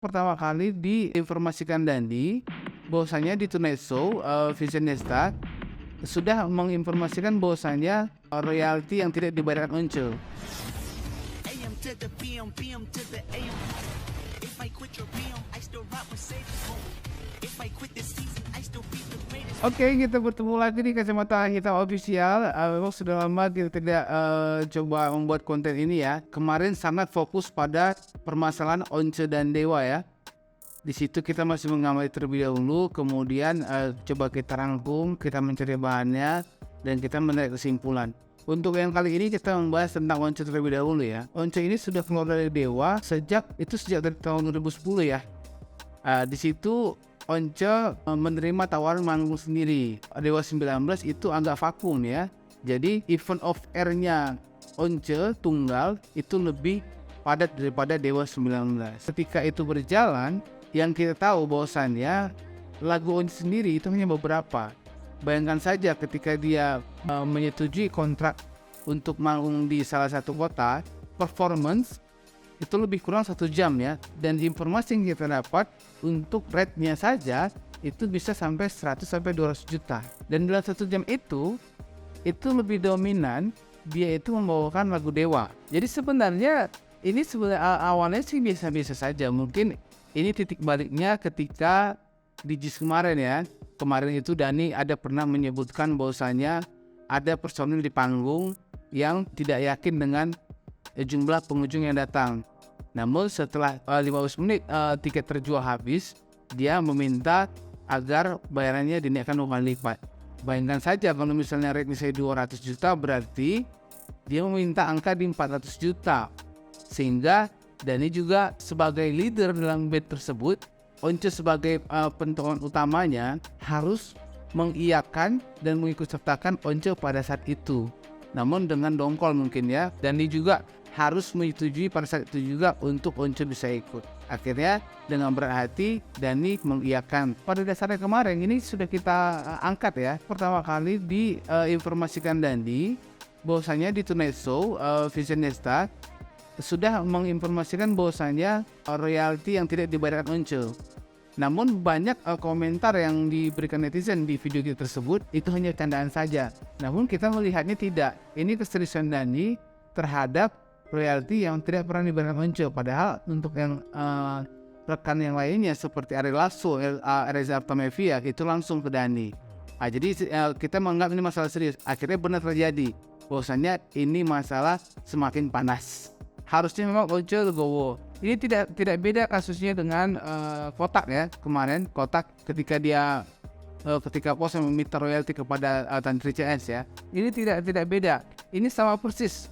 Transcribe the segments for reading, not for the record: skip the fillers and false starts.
Pertama kali diinformasikan Dandi bahwasanya di Tonight Show, Visionista sudah menginformasikan bahwasanya royalti yang tidak dibayarkan Once. AM to the PM, PM to the AM. If I quit your PM, I still rock with Savior's home. If I quit this season, I still be the greatest. Oke, kita bertemu lagi di Kacamata Hitam Official. Memang sudah lama kita tidak coba membuat konten ini ya. Kemarin sangat fokus pada permasalahan Once dan Dewa ya. Di situ kita masih mengamati terlebih dahulu, kemudian coba kita rangkum, kita mencari bahannya, dan kita menarik kesimpulan. Untuk yang kali ini kita membahas tentang Once terlebih dahulu ya. Once ini sudah keluar dari Dewa sejak dari tahun 2010 ya. Di situ Once menerima tawaran manggung sendiri. Dewa 19 itu agak vakum ya. Jadi event of air-nya Once tunggal itu lebih padat daripada Dewa 19. Ketika itu berjalan, yang kita tahu bahwasannya lagu Once sendiri itu hanya beberapa. Bayangkan saja ketika dia menyetujui kontrak untuk manggung di salah satu kota, performance itu lebih kurang 1 jam ya. Dan informasi yang kita dapat untuk rate-nya saja itu bisa sampai 100-200 juta. Dan dalam 1 jam itu lebih dominan dia itu membawakan lagu Dewa. Jadi sebenarnya ini awalnya sih biasa-biasa saja. Mungkin ini titik baliknya ketika di JIS kemarin ya. Kemarin itu Dhani ada pernah menyebutkan bahwasanya ada personil di panggung yang tidak yakin dengan jumlah pengunjung yang datang. Namun setelah 15 menit tiket terjual habis, dia meminta agar bayarannya dinaikkan 2 kali lipat. Bayangkan saja kalau misalnya rate saya 200 juta, berarti dia meminta angka di 400 juta. Sehingga Dhani juga sebagai leader dalam band tersebut, Once sebagai penonton utamanya harus mengiyakan dan mengikutsertakan Once pada saat itu. Namun dengan dongkol mungkin ya, Dhani juga harus menyetujui pada saat itu juga untuk Once bisa ikut. Akhirnya dengan berat hati Dhani mengiyakan. Pada dasarnya kemarin ini sudah kita angkat ya. Pertama kali diinformasikan Dhani bahwasanya di Tonight Show, Visionista sudah menginformasikan bahwasanya royalti yang tidak dibayarkan Once. Namun banyak komentar yang diberikan netizen di video tersebut itu hanya candaan saja. Namun kita melihatnya tidak. Ini keseriusan Dhani terhadap royalti yang tidak pernah dibayarkan Once. Padahal untuk yang rekan yang lainnya seperti Ari Lasso, Reza Artamevia itu langsung ke Dhani. Jadi kita menganggap ini masalah serius. Akhirnya benar terjadi bahwasanya ini masalah semakin panas. Harusnya memang Once legowo. Ini tidak beda kasusnya dengan Kotak ya. Kemarin Kotak ketika Pos meminta royalti kepada Tantri CS ya. Ini tidak beda. Ini sama persis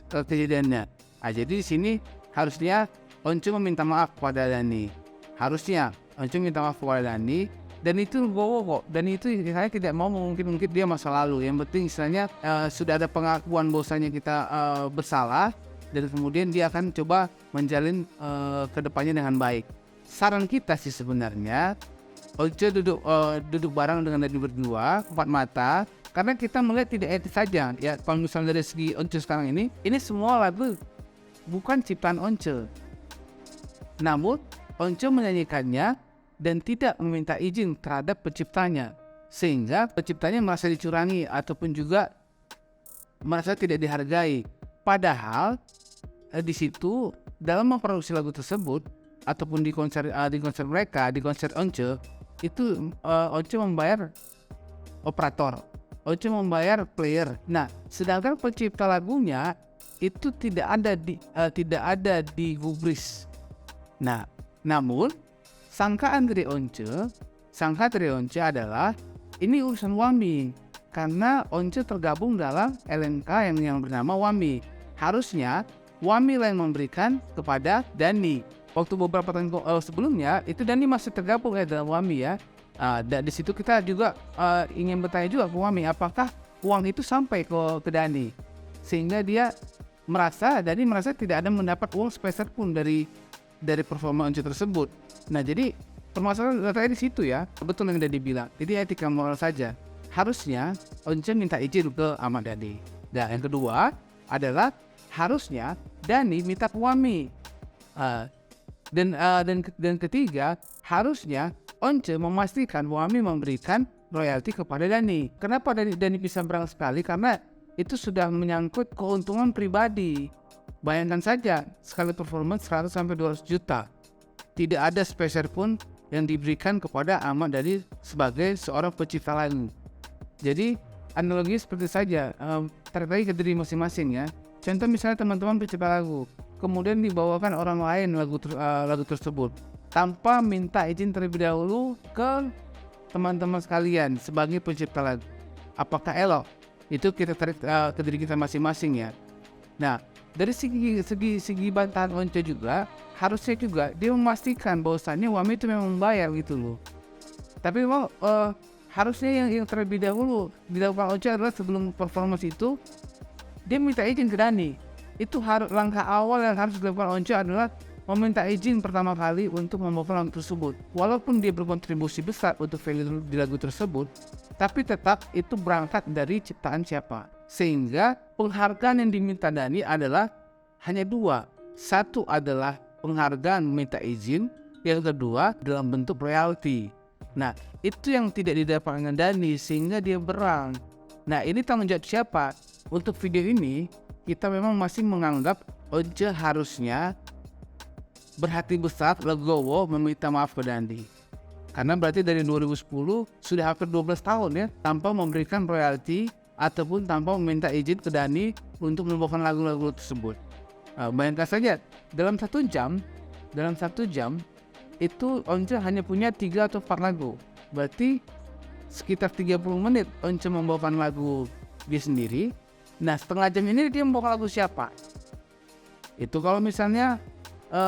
kejadiannya. Jadi di sini harusnya Once meminta maaf kepada Dhani. Harusnya Once minta maaf kepada Dhani. Dan itu legowo kok. Dan itu saya tidak mau mungkin dia masa lalu. Yang penting istilahnya sudah ada pengakuan bahwasanya kita bersalah. Dan kemudian dia akan coba menjalin kedepannya dengan baik. Saran kita sih sebenarnya Once duduk bareng dengan Dhani berdua, 4 mata, karena kita melihat tidak etis saja ya. Kalau misalnya dari segi Once sekarang ini semua lagu bukan ciptaan Once. Namun Once menyanyikannya dan tidak meminta izin terhadap penciptanya, sehingga penciptanya merasa dicurangi ataupun juga merasa tidak dihargai. Padahal di situ dalam memproduksi lagu tersebut ataupun di konser mereka, di konser Once itu Once membayar operator, Once membayar player. Nah, sedangkan pencipta lagunya itu tidak ada di gubris. Nah, namun sangkaan dari Once adalah ini urusan Wami karena Once tergabung dalam LNK yang bernama Wami. Harusnya Wami yang memberikan kepada Dhani. Waktu beberapa tahun sebelumnya itu Dhani masih tergabung dalam Wami ya. Dan di situ kita juga ingin bertanya juga ke Wami, apakah uang itu sampai ke Dhani, sehingga Dhani merasa tidak ada mendapat uang sepeser pun dari performa Once tersebut. Nah, jadi permasalahan datanya di situ ya. Betul yang Dhani bilang. Jadi etika moral saja. Harusnya Once minta izin ke Ahmad Dhani. Dan yang kedua adalah harusnya Dhani minta ke Wami. Dan ketiga, harusnya Once memastikan Wami memberikan royalti kepada Dhani. Kenapa Dhani bisa berang sekali? Karena itu sudah menyangkut keuntungan pribadi. Bayangkan saja, sekali performance 100-200 juta. Tidak ada spesial pun yang diberikan kepada Ahmad Dhani sebagai seorang pencipta lagu. Jadi analogi seperti saja, tarik lagi ke diri masing-masing ya. Contoh misalnya teman-teman pencipta lagu, kemudian dibawakan orang lain lagu tersebut tanpa minta izin terlebih dahulu ke teman-teman sekalian sebagai pencipta lagu. Apakah elok? Itu kita tarik ke diri kita masing-masing ya. Nah, dari segi bantahan Once juga, harusnya juga dia memastikan bahwasannya Wami itu memang membayar gitu loh. Tapi memang harusnya yang terlebih dahulu dilakukan Once adalah sebelum performance itu dia minta izin ke Dhani. Itu langkah awal yang harus dilakukan Once adalah meminta izin pertama kali untuk membawakan lagu tersebut. Walaupun dia berkontribusi besar untuk value di lagu tersebut, tapi tetap itu berangkat dari ciptaan siapa. Sehingga penghargaan yang diminta Dhani adalah hanya dua. Satu adalah penghargaan meminta izin, yang kedua dalam bentuk royalti. Nah, itu yang tidak didapatkan Dhani sehingga dia berang. Nah, ini tanggung jawab siapa? Untuk video ini, kita memang masih menganggap Once harusnya berhati besar legowo meminta maaf ke Dhani. Karena berarti dari 2010 sudah hampir 12 tahun ya tanpa memberikan royalti ataupun tanpa meminta izin ke Dhani untuk membawakan lagu-lagu tersebut. Bayangkan saja dalam satu jam itu Once hanya punya 3 atau 4 lagu. Berarti sekitar 30 menit Once membawakan lagu dia sendiri. Nah, setengah jam ini dia membawakan lagu siapa? Itu kalau misalnya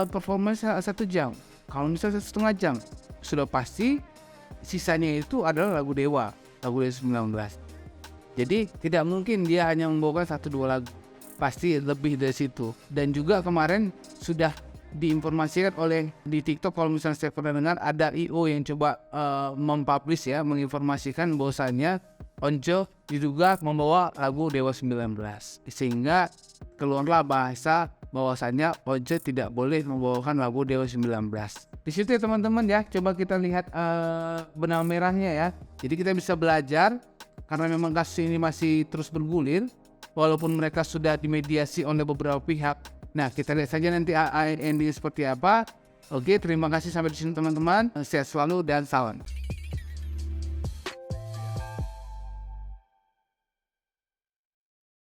performance 1 jam. Kalau misalnya 1,5 jam, sudah pasti sisanya itu adalah lagu Dewa 19. Jadi tidak mungkin dia hanya membawakan 1-2 lagu, pasti lebih dari situ. Dan juga kemarin sudah diinformasikan oleh di TikTok, kalau misalnya saya pernah dengar ada IO yang coba mempublish ya, menginformasikan bahwasannya Once diduga membawa lagu Dewa 19, sehingga keluarlah bahasa bahwasannya Once tidak boleh membawakan lagu Dewa 19. Di situ ya teman-teman ya, coba kita lihat benang merahnya ya. Jadi kita bisa belajar karena memang kasus ini masih terus bergulir walaupun mereka sudah dimediasi oleh beberapa pihak. Nah, kita lihat saja nanti ending seperti apa. Oke, terima kasih sampai di sini teman-teman. Sehat selalu dan salam.